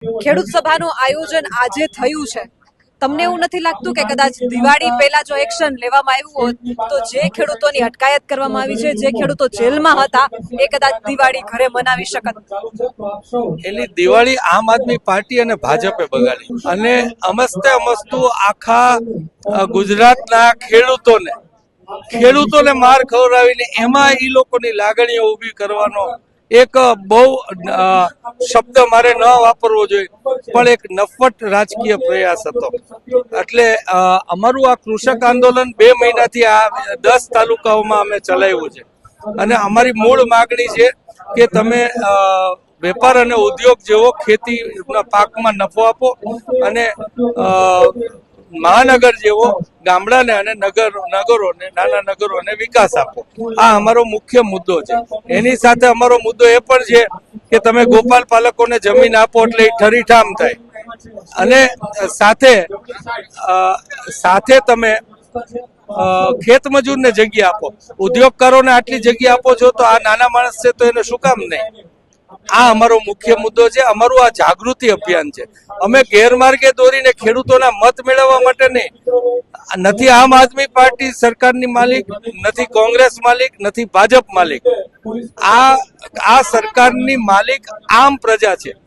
ખેડૂત સભાનું આયોજન આજે થયું છે, તમને એવું નથી લાગતું કે કદાચ દિવાળી પહેલા જો એક્શન લેવામાં આવ્યું હોત તો જે ખેડૂતોની અટકાયત કરવામાં આવી છે, જે ખેડૂતો જેલમાં હતા, એ કદાચ દિવાળી ઘરે મનાવી શકત? એની દિવાળી આમ આદમી પાર્ટી અને ભાજપે બગાડી અને અમસ્તે અમસ્તુ આખા ગુજરાતના ખેડૂતોને માર ખવડાવીને એમાં એ લોકોની લાગણીઓ ઊભી કરવાનો એક બહુ શબ્દ મારે ન વાપરવો જોઈએ, પણ એક નફ્ફટ રાજકીય પ્રયાસ હતો. એટલે અમારું આ કૃષક આંદોલન 2 મહિનાથી આ 10 તાલુકાઓમાં અમે ચલાવ્યું છે અને અમારી મૂળ માગણી છે કે તમે વેપાર અને ઉદ્યોગ જેવો ખેતીના પાકમાં નફો આપો અને મહાનગર જેવો ગામડાને અને નગરોને નાના નગરોને વિકાસ આપો. આ અમારો મુખ્ય મુદ્દો છે. એની સાથે અમારો મુદ્દો એ પણ છે કે તમે ગોપાલ પાલકોને જમીન આપો એટલે એ ઠરીઠામ થાય અને સાથે તમે ખેત મજૂરને જગ્યા આપો. ઉદ્યોગકારોને આટલી જગ્યા આપો છો તો આ નાના માણસ છે તો એને શું કામ નહીં? આ અમારો મુખ્ય મુદ્દો છે. અમારું આ જાગૃતિ અભિયાન છે. અમે ગેરમાર્ગે દોરીને ખેડૂતોના મત મેળવવા માટે નહીં. નથી આમ આદમી પાર્ટી સરકારની માલિક, નથી કોંગ્રેસ માલિક, નથી ભાજપ માલિક. આ સરકારની માલિક આમ પ્રજા છે.